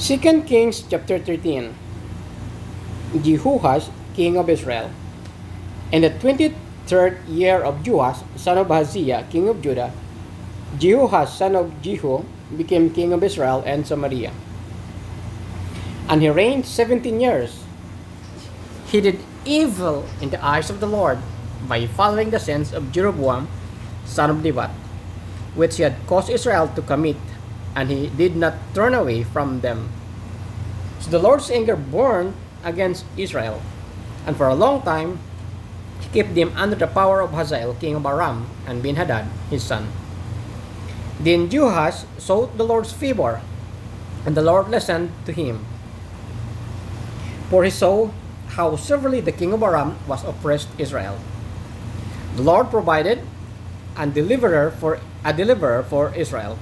2 Kings chapter 13. Jehoash, king of Israel. In the 23rd year of Joash, son of Ahaziah, king of Judah, Jehoash, son of Jehu, became king of Israel and Samaria. And he reigned 17 years. He did evil in the eyes of the Lord by following the sins of Jeroboam, son of Nebat, which he had caused Israel to commit, and he did not turn away from them. So the Lord's anger burned against Israel, and for a long time he kept them under the power of Hazael, king of Aram, and Ben-Hadad, his son. Then Jehoash sought the Lord's favor, and the Lord listened to him. For he saw how severely the king of Aram was oppressed Israel. The Lord provided a deliverer for Israel,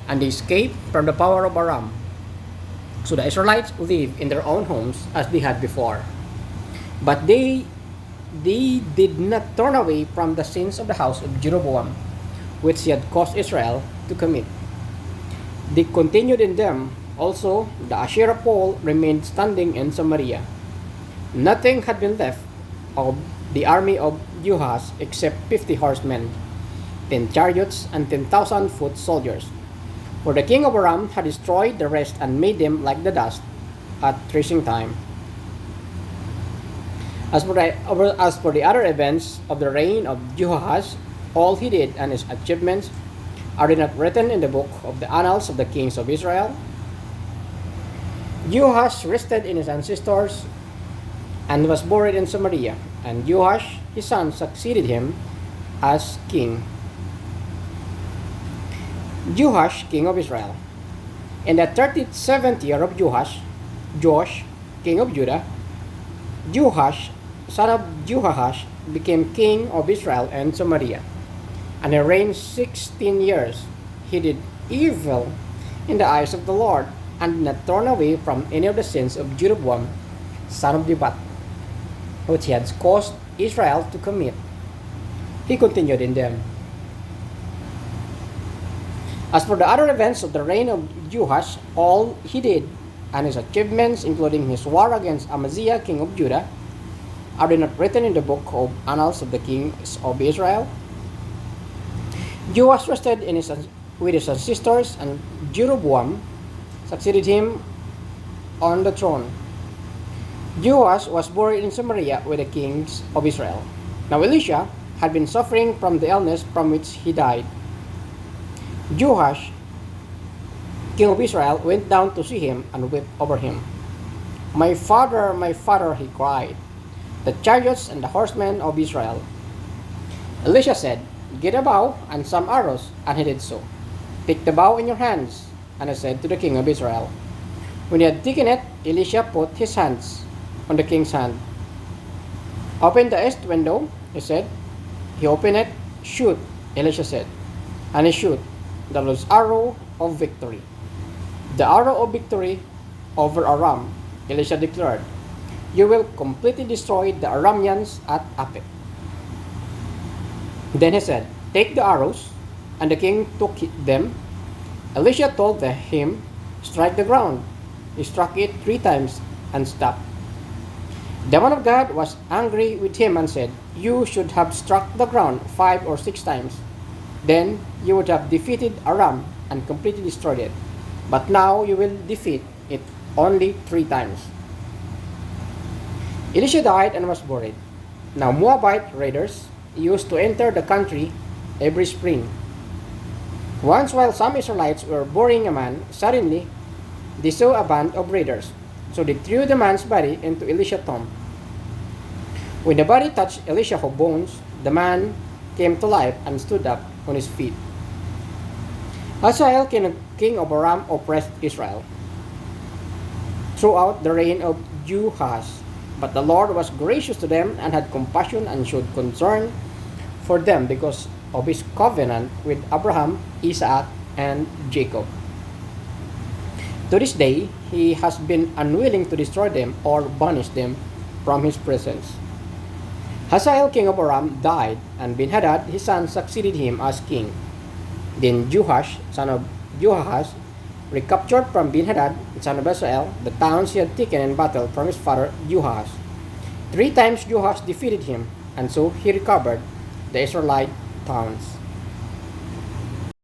and they escaped from the power of Aram. So the Israelites lived in their own homes as they had before. But they did not turn away from the sins of the house of Jeroboam, which he had caused Israel to commit. They continued in them. Also, the Asherah pole remained standing in Samaria. Nothing had been left of the army of Jehoash except 50 horsemen, 10 chariots, and 10,000 foot soldiers. For the king of Aram had destroyed the rest and made them like the dust at threshing time. As for the other events of the reign of Jehoash, all he did and his achievements, are they not written in the book of the annals of the kings of Israel? Jehoash rested in his ancestors and was buried in Samaria, and Joash his son succeeded him as king. Joash, king of Israel. In the 37th year of Joash, king of Judah, Joash, son of Jehoash, became king of Israel and Samaria, and he reigned 16 years. He did evil in the eyes of the Lord, and did not turn away from any of the sins of Jeroboam, son of Nebat, which he had caused Israel to commit. He continued in them. As for the other events of the reign of Joash, all he did, and his achievements, including his war against Amaziah, king of Judah, are they not written in the book of annals of the kings of Israel? Joash rested with his ancestors, and Jeroboam succeeded him on the throne. Joash was buried in Samaria with the kings of Israel. Now Elisha had been suffering from the illness from which he died. Joash, king of Israel, went down to see him and wept over him. My father, he cried, the chariots and the horsemen of Israel. Elisha said, get a bow and some arrows, and he did so. Take the bow in your hands, and I said to the king of Israel. When he had taken it, Elisha put his hands on the king's hand. Open the east window, he said. He opened it. Shoot, Elisha said. And he shoot. That was arrow of victory. The arrow of victory over Aram, Elisha declared. You will completely destroy the Arameans at Aphek. Then he said, take the arrows, and the king took them. Elisha told him, strike the ground. He struck it 3 times and stopped. The man of God was angry with him and said, you should have struck the ground 5 or 6 times. Then you would have defeated Aram and completely destroyed it. But now you will defeat it only 3 times. Elisha died and was buried. Now Moabite raiders used to enter the country every spring. Once while some Israelites were burying a man, suddenly they saw a band of raiders. So they threw the man's body into Elisha's tomb. When the body touched Elisha's bones, the man came to life and stood up on his feet. Hazael, king of Aram, oppressed Israel throughout the reign of Joash. But the Lord was gracious to them and had compassion and showed concern for them because of his covenant with Abraham, Isaac, and Jacob. To this day, he has been unwilling to destroy them or banish them from his presence. Hazael, king of Aram, died, and Ben-Hadad, his son, succeeded him as king. Then Joash, son of Jehoash, recaptured from Ben-Hadad son of Hazael, the towns he had taken in battle from his father Jehoash. 3 times Jehoash defeated him, and so he recovered the Israelite towns.